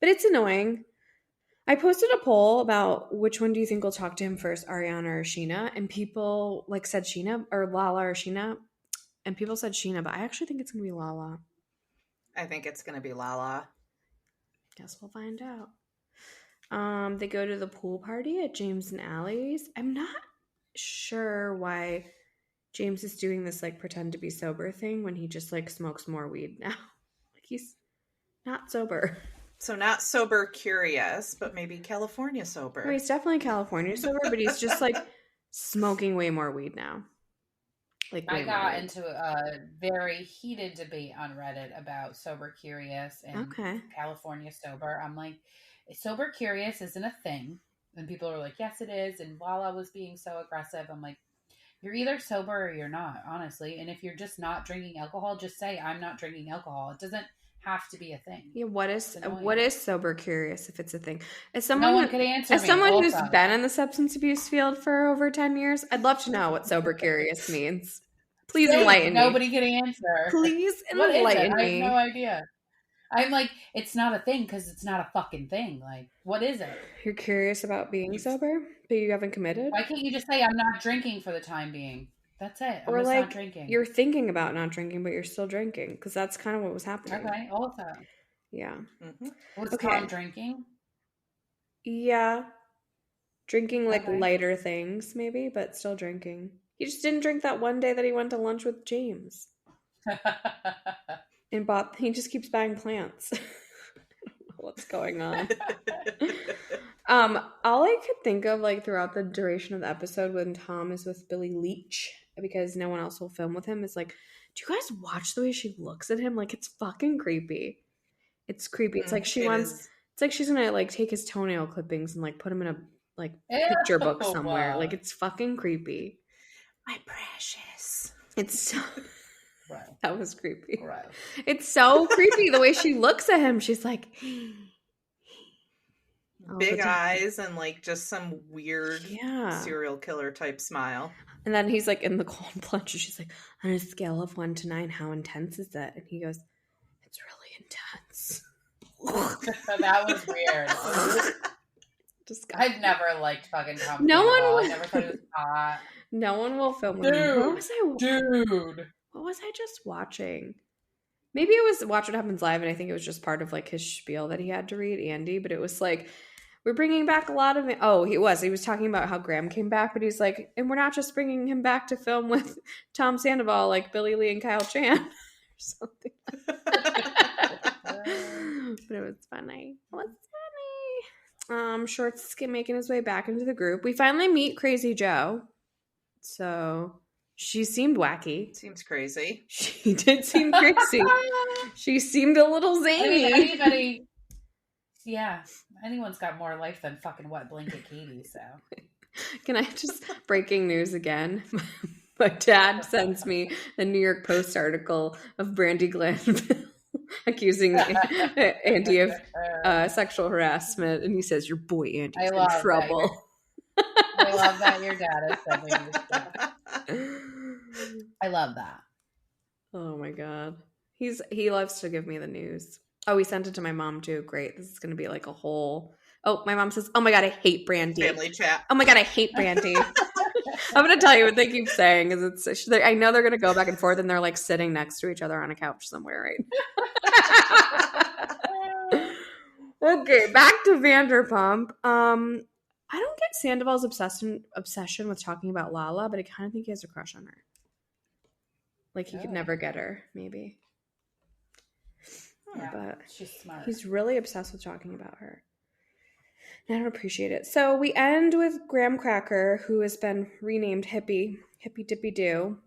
But it's annoying. I posted a poll about which one do you think will talk to him first, Ariana or Sheena, and people like said Sheena or Lala or Sheena, and people said Sheena, but I actually think it's going to be Lala. I think it's going to be Lala. Guess we'll find out. They go to the pool party at James and Allie's. I'm not sure why James is doing this like pretend to be sober thing when he just like smokes more weed now. Like he's not sober. So not sober curious, but maybe California sober. No, he's definitely California sober, but he's just like smoking way more weed now. Like I got into a very heated debate on Reddit about sober curious and California sober. I'm like, sober curious isn't a thing. And people are like, yes, it is. And Lala was being so aggressive. I'm like, you're either sober or you're not, honestly. And if you're just not drinking alcohol, just say, I'm not drinking alcohol. It doesn't have to be a thing. Yeah, what is sober curious if it's a thing? As someone, no one could answer as someone who's been in the substance abuse field for over 10 years, I'd love to know what sober curious means. Please enlighten me. Nobody can answer. Please enlighten me. I have no idea. I'm like, it's not a thing because it's not a fucking thing. Like, what is it? You're curious about being sober, but you haven't committed? Why can't you just say, I'm not drinking for the time being? That's it. I'm just not drinking. You're thinking about not drinking, but you're still drinking because that's kind of what was happening. Okay, also. Yeah. Mm-hmm. Was Tom drinking? Yeah. Drinking like lighter things maybe, but still drinking. He just didn't drink that one day that he went to lunch with James. And he just keeps buying plants. I don't know what's going on. All I could think of like throughout the duration of the episode when Tom is with Billy Leach, because no one else will film with him, is like, do you guys watch the way she looks at him? Like, it's fucking creepy. It's creepy. It's like it's like she's gonna like take his toenail clippings and like put him in a like picture book somewhere. Wow. Like, it's fucking creepy. My precious. It's so Gross. That was creepy. Gross. It's so creepy the way she looks at him. She's like big eyes and like just some weird yeah. serial killer type smile. And then he's like in the cold plunge and she's like, on a scale of 1 to 9, how intense is that? And he goes, it's really intense. That was weird. I've never liked fucking Tom. No Sandoval. one. I never thought it was hot. No one will film Dude, with me. What was I just watching? Maybe it was Watch What Happens Live, and I think it was just part of like his spiel that he had to read, Andy. But it was like, we're bringing back a lot of it. Oh, he was talking about how Graham came back, but he's like, and we're not just bringing him back to film with Tom Sandoval, like Billy Lee and Kyle Chan or something. But it was funny. Short's making his way back into the group. We finally meet Crazy Joe. So she seemed wacky. Seems crazy. She did seem crazy. She seemed a little zany. Anyone's got more life than fucking wet blanket Katie, so. Can I just, breaking news again? My dad sends me the New York Post article of Brandy Glanville accusing Andy of sexual harassment, and he says, your boy Andy's in trouble. I love that your dad is sending you stuff. I love that. Oh my god. He loves to give me the news. Oh, he sent it to my mom too. Great. This is going to be like a whole... Oh, my mom says, oh my god, I hate Brandy. Family chat. Oh my god, I hate Brandy. I'm going to tell you what they keep saying. Is I know they're going to go back and forth and they're like sitting next to each other on a couch somewhere, right? Okay, back to Vanderpump. I don't get Sandoval's obsession with talking about Lala, but I kind of think he has a crush on her. Like he could never get her, maybe. Yeah, but she's smart. He's really obsessed with talking about her. And I don't appreciate it. So we end with Graham Cracker, who has been renamed Hippie Dippy Doo,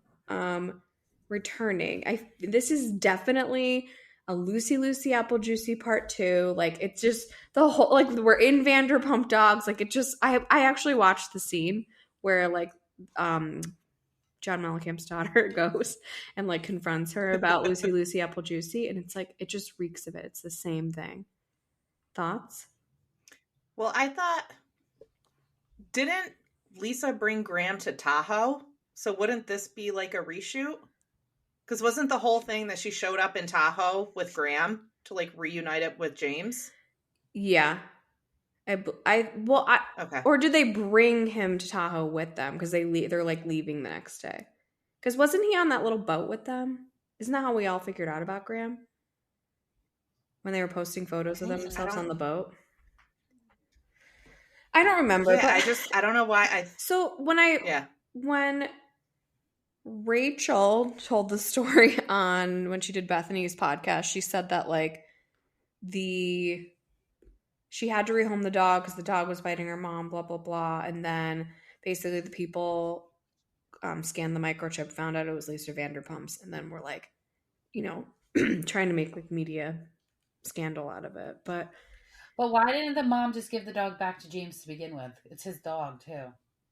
returning. This is definitely a Lucy Apple Juicy part 2. Like it's just the whole, like we're in Vanderpump Dogs. Like it just, I actually watched the scene where like John Mellencamp's daughter goes and like confronts her about Lucy Apple Juicy, and it's like it just reeks of it. It's the same thing. Thoughts? Well, I thought, didn't Lisa bring Graham to Tahoe? So wouldn't this be like a reshoot? Because wasn't the whole thing that she showed up in Tahoe with Graham to like reunite it with James? Yeah. Okay. Or did they bring him to Tahoe with them? Because they're like leaving the next day. Because wasn't he on that little boat with them? Isn't that how we all figured out about Graham? When they were posting photos of themselves on the boat? I don't remember. Yeah, I don't know why So when Rachel told the story on when she did Bethany's podcast, she said that like she had to rehome the dog because the dog was biting her mom, blah, blah, blah. And then basically the people scanned the microchip, found out it was Lisa Vanderpump's, and then were like, trying to make like media scandal out of it. But why didn't the mom just give the dog back to James to begin with? It's his dog too.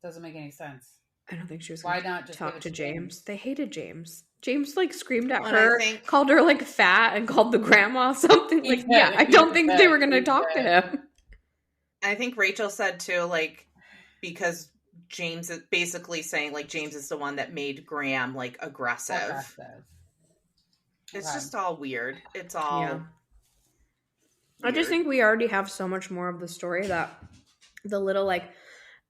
Doesn't make any sense. I don't think she was Why going not to just talk give it to to James. They hated James. James like screamed at Well, her, called her like fat, and called the grandma something. Like, I don't think they were going to talk to him. I think Rachel said too, like, because James is basically saying like James is the one that made Graham like aggressive. It's just all weird. It's all weird. I just think we already have so much more of the story that the little like,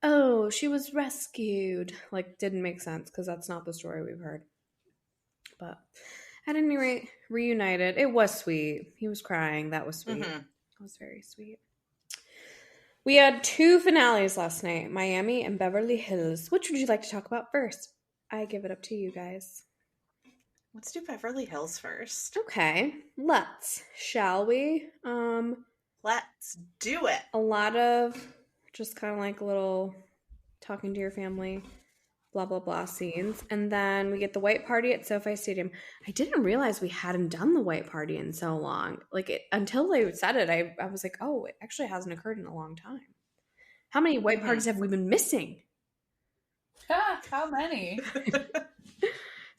oh, she was rescued, like didn't make sense because that's not the story we've heard. But at any rate, reunited. It was sweet. He was crying. That was sweet. Mm-hmm. It was very sweet. We had 2 finales last night, Miami and Beverly Hills. Which would you like to talk about first? I give it up to you guys. Let's do Beverly Hills first. Okay, shall we? Let's do it. A lot of just kind of like little talking to your family, blah, blah, blah scenes. And then we get the white party at SoFi Stadium. I didn't realize we hadn't done the white party in so long. Like until they said it, I was like, oh, it actually hasn't occurred in a long time. How many white parties have we been missing? How many?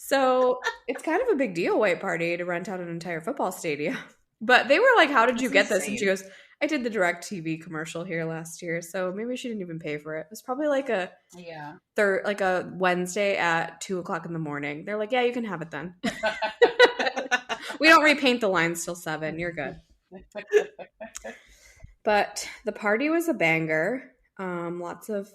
So it's kind of a big deal, white party, to rent out an entire football stadium. But they were like, how did you get this? And she goes, I did the direct TV commercial here last year. So maybe she didn't even pay for it. It was probably like a Wednesday at 2:00 in the morning. They're like, yeah, you can have it then. We don't repaint the lines till 7. You're good. But the party was a banger. Lots of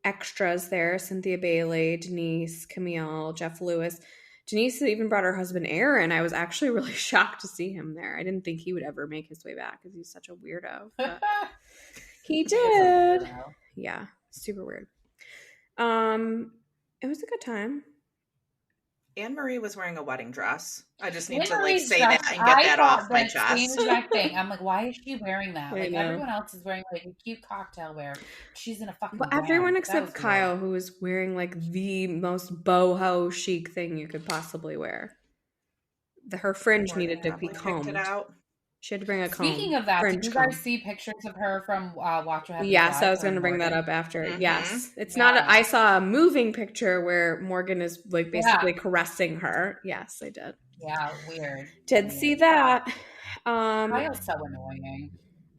extras there. Cynthia Bailey, Denise, Camille, Jeff Lewis. Denise even brought her husband Aaron. I was actually really shocked to see him there. I didn't think he would ever make his way back because he's such a weirdo. But he did. Yeah, super weird. It was a good time. Anne-Marie was wearing a wedding dress. I just need to say that and get that off my chest. Same exact thing. I'm like, why is she wearing that? Like everyone else is wearing like a cute cocktail wear. She's in a fucking. But everyone except Kyle, who was wearing like the most boho chic thing you could possibly wear. Her fringe needed to be combed. It out. She had to bring a comb. Speaking of that, did you guys see pictures of her from Watch What Happens? Yes, I was going to bring that up after. Mm-hmm. Yes. It's not I saw a moving picture where Morgan is like basically caressing her. Yes, I did. Yeah, weird. Did see that. Kyle's so annoying.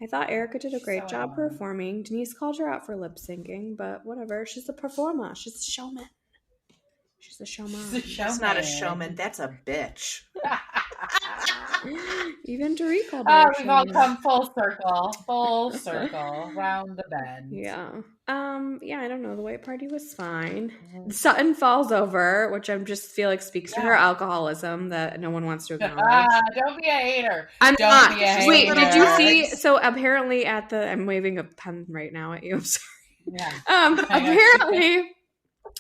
I thought Erica did a great job performing. Denise called her out for lip syncing, but whatever. She's a performer. She's a showman. She's a showman. She's not a showman. That's a bitch. Even Doree called her. We've all come full circle, round the bend. Yeah. I don't know. The white party was fine. Sutton falls over, which I just feel like speaks to her alcoholism that no one wants to acknowledge. Don't be a hater. I'm not. Wait, did you see? So apparently I'm waving a pen right now at you. I'm sorry. Yeah. Apparently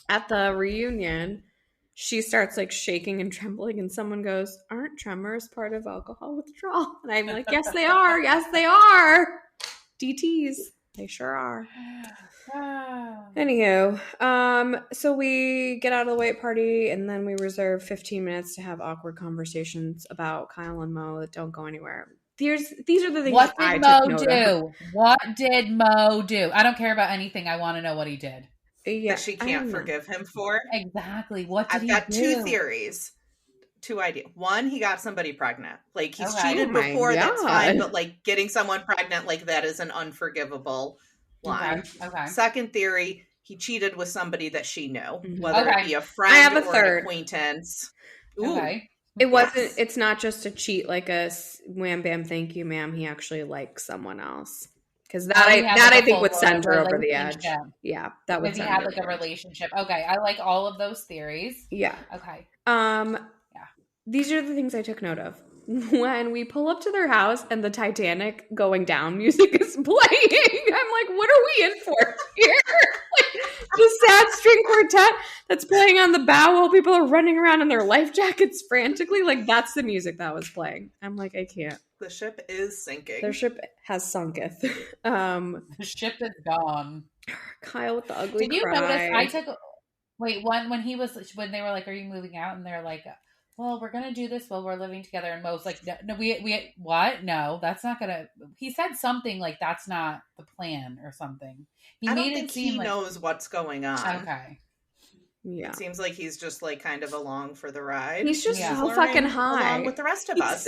at the reunion, she starts like shaking and trembling, and someone goes, "Aren't tremors part of alcohol withdrawal?" And I'm like, "Yes, they are. Yes, they are. DTs, they sure are." Anywho, so we get out of the white party, and then we reserve 15 minutes to have awkward conversations about Kyle and Mo that don't go anywhere. These are the things. What did Mo do? What did Mo do? I don't care about anything. I want to know what he did. Yeah, that she can't forgive him for. Exactly. What did I've got two theories. Two ideas. One, he got somebody pregnant. Like, he's cheated before, that's fine. But, like, getting someone pregnant like that is an unforgivable line. Okay. Second theory, he cheated with somebody that she knew. Whether it be a friend or an acquaintance. Ooh. Okay. It wasn't, it's not just a cheat like a wham bam thank you ma'am. He actually likes someone else. Because that I think would send her over the edge. Yeah, that would. If he had like a relationship. Okay, I like all of those theories. Yeah. Okay. Yeah. These are the things I took note of. When we pull up to their house and the Titanic going down music is playing, I'm like, what are we in for here? Like, the sad string quartet that's playing on the bow while people are running around in their life jackets frantically. Like, that's the music that was playing. I'm like, I can't. The ship is sinking. Their ship has sunketh. The ship is gone. Kyle with the ugly Did you cry. notice? When they were like, "Are you moving out?" And they're like, "Well, we're gonna do this while we're living together." And Mo's like, "No, we what? No, that's not gonna." He said something like, "That's not the plan" or something. I don't think he knows what's going on. Okay. Yeah. It seems like he's just like kind of along for the ride. He's just so fucking high. Along with the rest of us.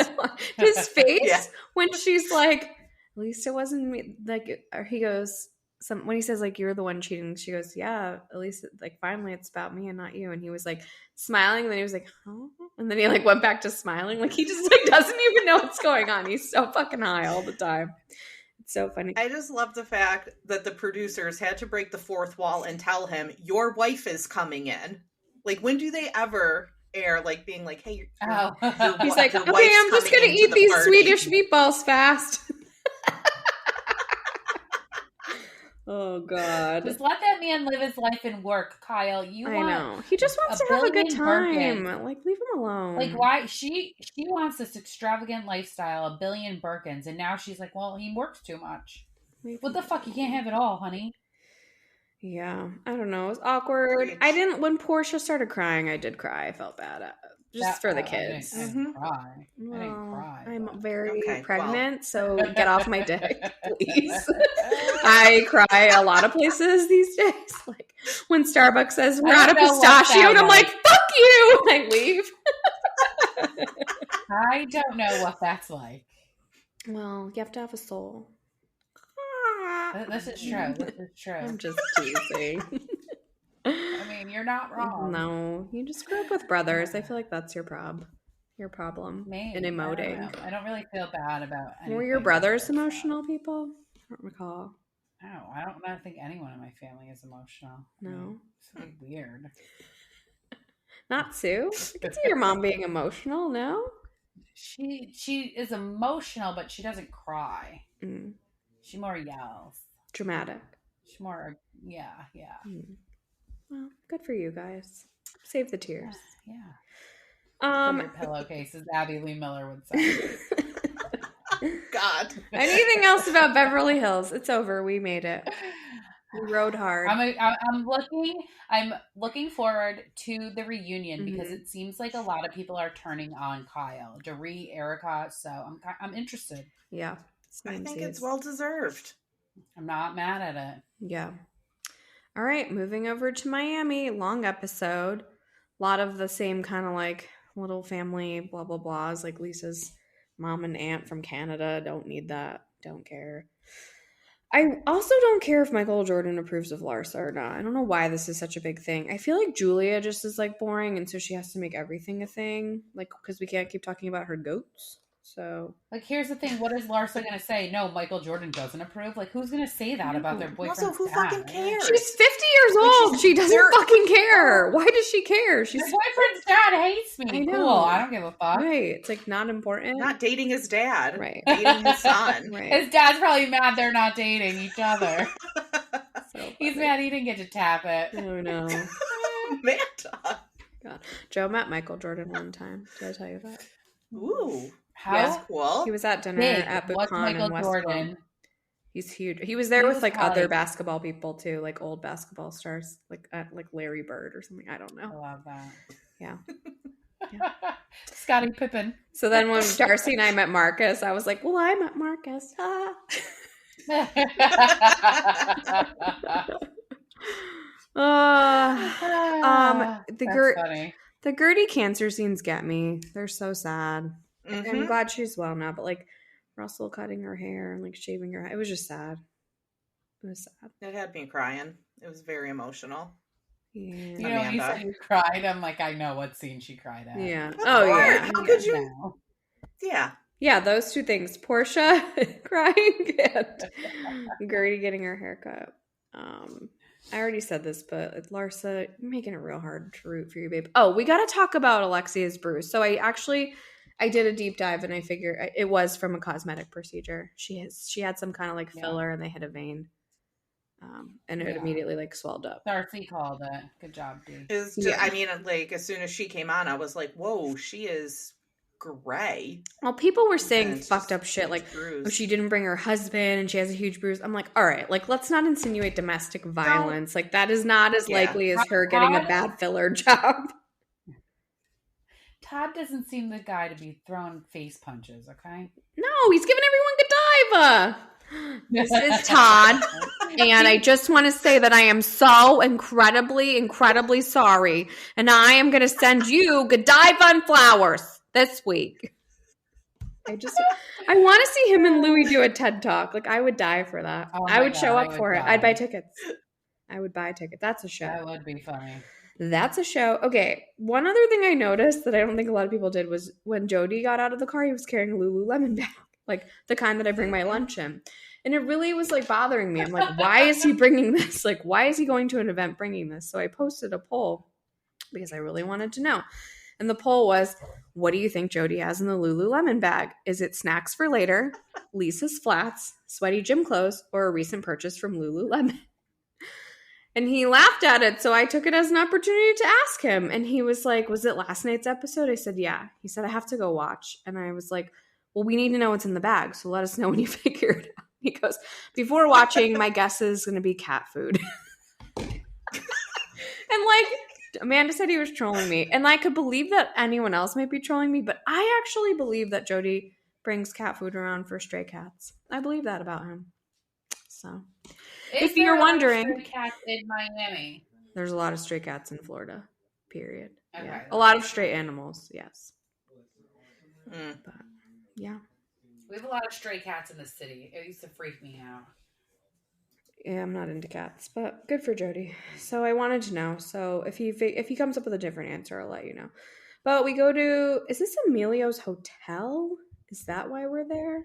His face when she's like, "At least it wasn't me." Like, or he goes, when he says like, "You're the one cheating," she goes, "Yeah, at least like finally it's about me and not you." And he was like smiling, and then he was like, "Huh?" And then he like went back to smiling. Like, he just like doesn't even know what's going on. He's so fucking high all the time. It's so funny. I just love the fact that the producers had to break the fourth wall and tell him, "Your wife is coming in." Like, when do they ever air like being like, "Hey, he's like, okay, I'm just gonna eat these Swedish meatballs fast." Oh God! Just let that man live his life and work, Kyle. I know he just wants to have a good time. Like, leave him alone. Like, why she wants this extravagant lifestyle, a billion Birkins, and now she's like, well, he works too much. What the fuck? You can't have it all, honey. Yeah, I don't know. It was awkward. I didn't. When Portia started crying, I did cry. I felt bad. Just for the kids. I didn't cry. I didn't cry. I'm very pregnant, so get off my dick, please. I cry a lot of places these days. Like, When Starbucks says we're I out of don't know what pistachio, that and I'm like, fuck you, and I leave. I don't know what that's like. Well, you have to have a soul. This is true. This is true. I'm just teasing. I mean, you're not wrong. No, you just grew up with brothers. I feel like that's your problem. Your problem Maybe. in emoting. I don't really feel bad about anything. Were your brothers emotional people? I don't recall. No, I don't think anyone in my family is emotional. No. It's like weird. Not Sue? I can see your mom being emotional, no? She is emotional, but she doesn't cry. Mm. She more yells. Dramatic. She's more, yeah. Mm. Well, good for you guys. Save the tears. Yeah. For your pillowcases, Abby Lee Miller would say. God. Anything else about Beverly Hills? It's over. We made it. We rode hard. I'm looking forward to the reunion because it seems like a lot of people are turning on Kyle, Doree, Erica. So I'm interested. Yeah, I think it's well deserved. I'm not mad at it. Yeah. All right, moving over to Miami. Long episode. A lot of the same kind of like little family blah blah blahs, like Lisa's mom and aunt from Canada. Don't need that. Don't care. I also don't care if Michael Jordan approves of Larsa or not. I don't know why this is such a big thing. I feel like Julia just is like boring, and so she has to make everything a thing, like because we can't keep talking about her goats. So, like, here's the thing: what is Larsa going to say? No, Michael Jordan doesn't approve. Like, who's going to say that about their boyfriend? Also, who fucking cares? She's 50 years old. She doesn't fucking care. Why does she care? She's my boyfriend's dad hates me. I know. Cool. I don't give a fuck. Right. It's like not important. Not dating his dad. Right. Dating his son. Right. His dad's probably mad they're not dating each other. So He's mad he didn't get to tap it. Oh no. Manta. God. Joe met Michael Jordan one time. Did I tell you that? Ooh. How That's cool. He was at dinner big at was Buchan Michael in West Jordan? Palm. He's huge. He was there He with was like other probably- basketball people too, like old basketball stars, like Larry Bird or something. I don't I know. love that. Yeah. Scottie Pippen. So then when Darcy and I met Marcus, I was like, well, I met Marcus. Ah. The Gertie cancer scenes get me. They're so sad. Mm-hmm. I'm glad she's well now, but like Russell cutting her hair and like shaving her head, it was just sad. It was sad. It had me crying. It was very emotional. Yeah. You know, when you Amanda. said you cried, I'm like, I know what scene she cried at. Yeah. Of Oh course. yeah. How could you? Now. Yeah. Yeah, those two things. Portia crying and Gertie getting her haircut. I already said this, but Larsa, you're making it real hard to root for you, babe. Oh, we got to talk about Alexia's bruise. So I did a deep dive and I figured it was from a cosmetic procedure. She had some kind of like filler and they hit a vein. And it immediately like swelled up. Darcy called it. Good job, dude. It was just, I mean, like as soon as she came on, I was like, whoa, she is gray. Well, people were saying And it's fucked just up shit huge like, bruise. oh, she didn't bring her husband and she has a huge bruise. I'm like, all right, like let's not insinuate domestic violence. Like that is not as likely as her getting a bad filler job. Todd doesn't seem the guy to be throwing face punches, okay? No, he's giving everyone Godiva. This is Todd. And I just want to say that I am so incredibly, incredibly sorry. And I am going to send you Godiva and flowers this week. I want to see him and Louis do a TED Talk. Like, I would die for that. Oh I my would God, show I up would for it. die. I'd buy tickets. I would buy a ticket. That's a show. That would be funny. That's a show. Okay, one other thing I noticed that I don't think a lot of people did was when Jody got out of the car, he was carrying a Lululemon bag, like the kind that I bring my lunch in. And it really was like bothering me. I'm like, why is he bringing this? Like, why is he going to an event bringing this? So I posted a poll because I really wanted to know. And the poll was, what do you think Jody has in the Lululemon bag? Is it snacks for later, Lisa's flats, sweaty gym clothes, or a recent purchase from Lululemon? And he laughed at it, so I took it as an opportunity to ask him. And he was like, was it last night's episode? I said, yeah. He said, I have to go watch. And I was like, well, we need to know what's in the bag, so let us know when you figure it out. He goes, before watching, my guess is going to be cat food. And like, Amanda said he was trolling me. And I could believe that anyone else might be trolling me, but I actually believe that Jody brings cat food around for stray cats. I believe that about him. So, if you're wondering, cats in Miami, There's a lot of stray cats in Florida. Period. Okay. Yeah. A lot of stray animals. Yes. Mm. But yeah. We have a lot of stray cats in the city. It used to freak me out. Yeah, I'm not into cats, but good for Jody. So I wanted to know. So if he comes up with a different answer, I'll let you know. But we go to, is this Emilio's hotel? Is that why we're there?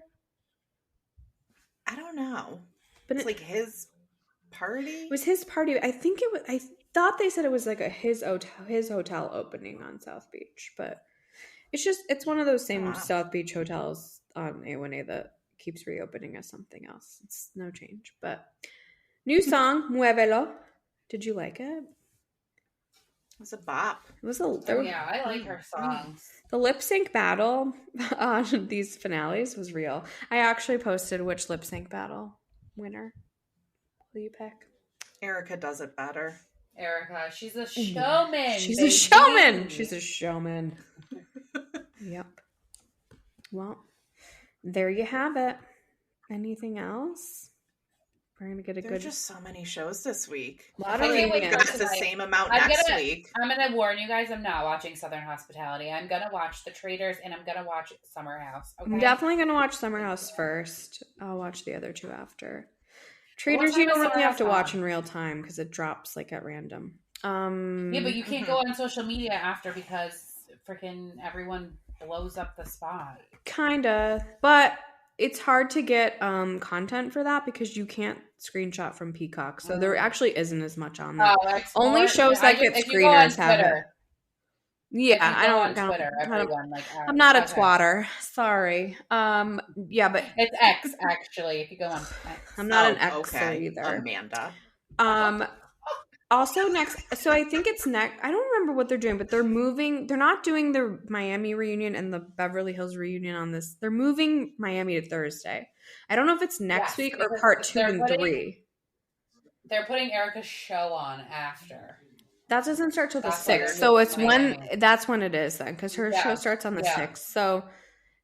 I don't know. But It's like his party. It was his party. I think it was. I thought they said it was like his hotel opening on South Beach, but it's one of those same South Beach hotels on A1A that keeps reopening as something else. It's no change, but new song Muévelo. Did you like it? It was a bop. It was yeah, I like her songs. The lip sync battle on these finales was real. I actually posted which lip sync battle winner will you pick? Erica does it better. Erica, she's a showman. She's a showman. She's a showman. Yep. Well, there you have it. Anything else? We're gonna get There's just so many shows this week. A lot I of think we got the same amount next week. I'm gonna warn you guys. I'm not watching Southern Hospitality. I'm gonna watch The Traitors, and I'm gonna watch Summer House. Okay? I'm definitely gonna watch Summer House first. I'll watch the other two after. Traitors, you don't really have to watch in real time because it drops like at random. Yeah, but you can't go on social media after because freaking everyone blows up the spot. Kinda, but it's hard to get content for that because you can't screenshot from Peacock, so there actually isn't as much on there. Only shows that get screeners have it. Yeah, I don't on Twitter. I'm not a twatter. Sorry. Yeah, but it's X actually. If you go on X. I'm not an Xer either. Amanda. Also next, so I think it's next. I don't remember what they're doing, but they're moving. They're not doing the Miami reunion and the Beverly Hills reunion on this. They're moving Miami to Thursday. I don't know if it's next week or part 2 and 3. They're putting Erica's show on after. That doesn't start till the 6th, so it's that's when it is then, because her show starts on the 6th. So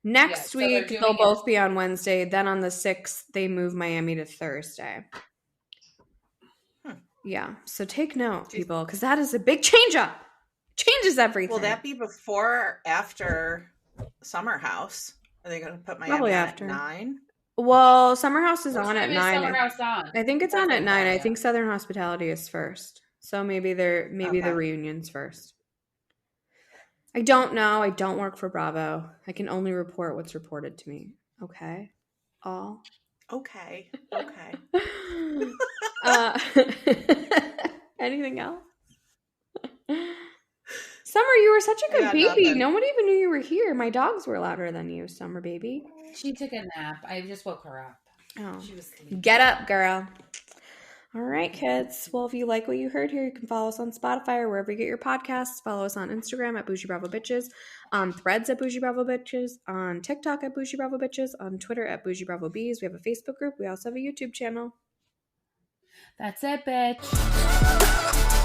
next week they'll both be on Wednesday. Then on the 6th they move Miami to Thursday. Yeah, so take note, people, because that is a big change up. Changes everything. Will that be before or after Summer House? Are they going to put Miami Probably at after 9? Well, Summer House is on at 9. Summer House on? I think it's on at 9. I think Southern Hospitality is first. So maybe the reunion's first. I don't know. I don't work for Bravo. I can only report what's reported to me. Okay. All. Okay. Anything else? Summer, you were such a good baby. Nothing. No one even knew you were here. My dogs were louder than you, Summer baby. She took a nap. I just woke her up. Oh, she was sleeping. Get up, girl. All right, kids. Well, if you like what you heard here, you can follow us on Spotify or wherever you get your podcasts. Follow us on Instagram at Boujee Bravo Bitches, on Threads at Boujee Bravo Bitches, on TikTok at Boujee Bravo Bitches, on Twitter at Boujee Bravo Bees. We have a Facebook group. We also have a YouTube channel. That's it, bitch.